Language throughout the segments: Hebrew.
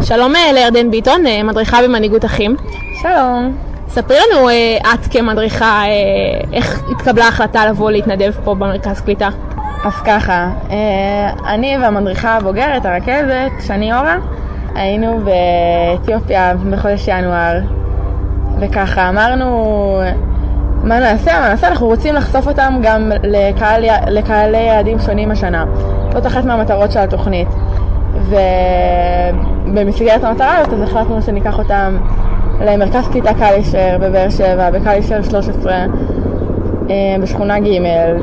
שלום לירדן ביטון, מדריכה במנהיגות אחים. שלום. ספרי לנו את כמדריכה, איך התקבלה ההחלטה לבוא להתנדב פה במרכז קליטה? אז ככה, אני והמדריכה הבוגרת, הרכזת, שני אורה, היינו באתיופיה בחודש ינואר, וככה אמרנו, מה נעשה? אנחנו רוצים לחשוף אותם גם לקהלי ילדים שונים השנה. זאת אחת מהמטרות של התוכנית. ובמסגרת המטרה הזאת אז החלטנו שניקח אותם למרכז קליטה קלישר בבאר שבע, בקלישר 13, בשכונה ג',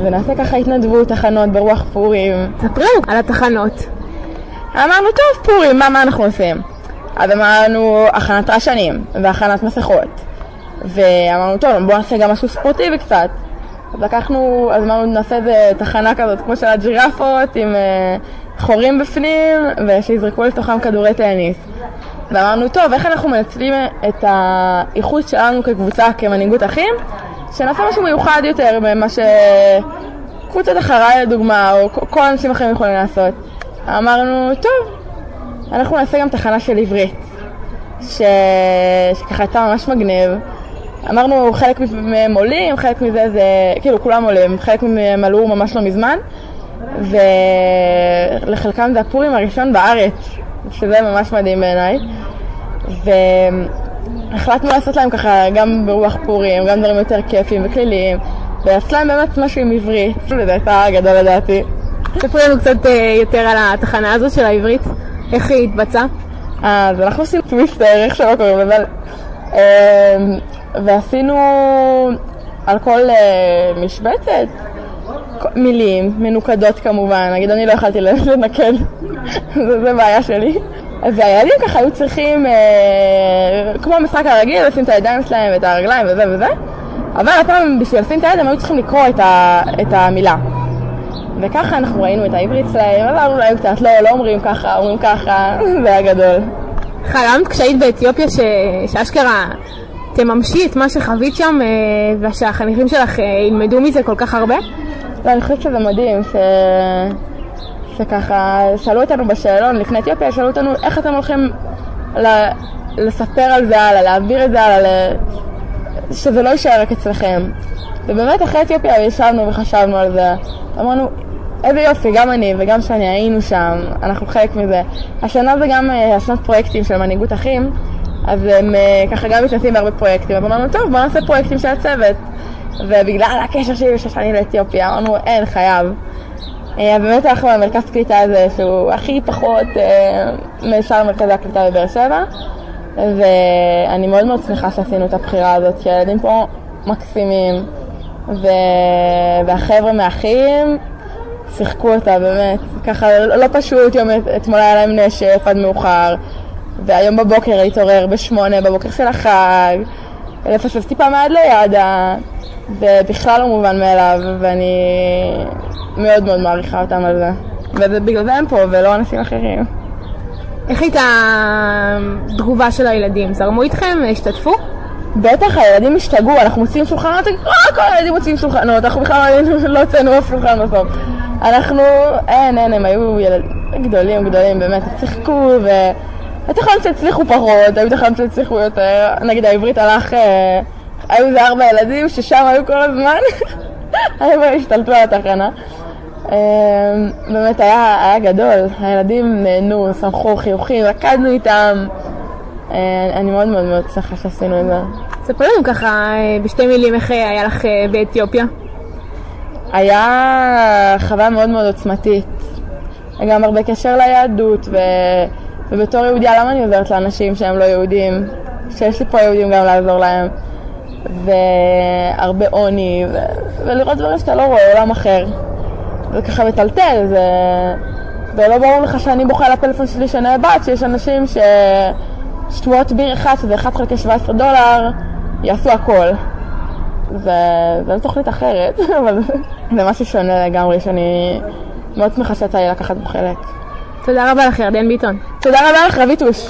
ונעשה ככה התנדבות, תחנות ברוח פורים. ספרו על התחנות. אמרנו, טוב, פורים, מה אנחנו עושים? אז אמרנו, הכנת רשנים והכנת מסכות. ואמרנו, טוב, בואו נעשה גם משהו ספורטיבי קצת. אז אמרנו, נעשה איזה תחנה כזאת, כמו של הג'ירפות, עם חורים בפנים, ושיזרקו לתוכם כדורי טניס. ואמרנו, טוב, איך אנחנו מנצלים את האיכות שלנו כקבוצה, כמנהיגות אחים, שנעשה משהו מיוחד יותר ממה שקבוצת אחריי לדוגמה, או כל אנשים אחרים יכולים לעשות. אמרנו, טוב, אנחנו נעשה גם תחנה של עברית, שככה יצא ממש מגניב. אמרנו, חלק מהם עולים, חלק מזה זה, כאילו כולם עולים, חלק מהם עלו ממש לא מזמן, ולחלקם זה הפורים הראשון בארץ, שזה ממש מדהים בעיניי. והחלטנו לעשות להם ככה גם ברוח פורים, גם דברים יותר כיפים וכליליים, ולעשות להם באמת משהו עם עברית, וזה הייתה גדול לדעתי. ספרי לנו קצת יותר על התחנה הזאת של העברית, איך היא התבצעה? אז אנחנו עשינו טוויסטר, איך שלא קוראים לזה, ועשינו על כל משבצת מילים מנוקדות כמובן. נגיד, אני לא יכולתי לנקד, זה בעיה שלי. והילדים ככה היו צריכים, כמו המשחק הרגיל, לשים את הידיים שלהם ואת הרגליים וזה וזה, אבל הפעם בשביל לשים את הידיים היו צריכים לקרוא את המילה. וככה אנחנו ראינו את העברית שלהם, אז אמרו להם קצת, לא אומרים ככה, אומרים ככה, זה היה גדול. חלמת כשהיית באתיופיה שאשכרה תממשי את מה שחווית שם, ושהחניכים שלך ילמדו מזה כל כך הרבה? לא, אני חושבת שזה מדהים, שככה שאלו אותנו בשאלון לפני אתיופיה, שאלו אותנו איך אתם הולכים לספר על זה הלאה, להעביר את זה הלאה, שזה לא יישאר רק אצלכם. ובאמת אחרי אתיופיה ישבנו וחשבנו על זה, אמרנו, איזה יופי, גם אני וגם שאני היינו שם, אנחנו חלק מזה. השנה זה גם השנת פרויקטים של מנהיגות אחים, אז הם ככה גם מתנסים בהרבה פרויקטים, אבל אמרנו, טוב, בוא נעשה פרויקטים של הצוות. ובגלל הקשר שלי וששני לאתיופיה, אמרנו, אין, חייב. באמת אנחנו במרכז קליטה הזה, שהוא הכי פחות משאר מרכזי הקליטה בבאר שבע, ואני מאוד מאוד שמחה שעשינו את הבחירה הזאת, כי הילדים פה מקסימים, והחבר'ה מהאחים שיחקו אותה באמת, ככה לא פשוט. אתמול היה להם נשף עד מאוחר, והיום בבוקר להתעורר ב8 בבוקר של החג, לפספס טיפה מעד לידה, ובכלל לא מובן מאליו, ואני מאוד מאוד מעריכה אותם על זה. ובגלל זה הם פה ולא אנשים אחרים. איך הייתה התגובה של הילדים? זרמו איתכם? השתתפו? בטח, הילדים השתגעו, אנחנו מוצאים שולחנות, כל הילדים מוצאים שולחנות, אנחנו בכלל לא הוצאנו אף שולחן בסוף. הם היו גדולים, באמת, צחקו, והייתה יכולים שהצליחו פחות, היו יכולים שהצליחו יותר. נגיד, העברית היו איזה 4 ילדים ששם היו כל הזמן, הם השתלטו על התחנה. באמת היה גדול, הילדים נהנו, שמחו, חיוכים, רקדנו איתם. אני מאוד מאוד מאוד שמחה שעשינו את זה. ספרי לנו ככה בשתי מילים איך היה לך באתיופיה. היה חוויה מאוד מאוד עוצמתית, גם הרבה קשר ליהדות, ובתור יהודיה למה אני עוזרת לאנשים שהם לא יהודים, שיש לי פה יהודים גם לעזור להם, והרבה עוני, ולראות דברים שאתה לא רואה, עולם אחר. זה ככה מטלטל, ולא ברור לך שאני בוכה לפלאפון שלי שנה בת, שיש אנשים שתמורת ביר אחד, שזה 1/17 דולר, יעשו הכל. זה לא תוכנית אחרת, אבל זה משהו שונה לגמרי, שאני מאוד שמחה שיצא לי לקחת בו חלק. תודה רבה לך ירדן ביטון. תודה רבה לך רביטוש.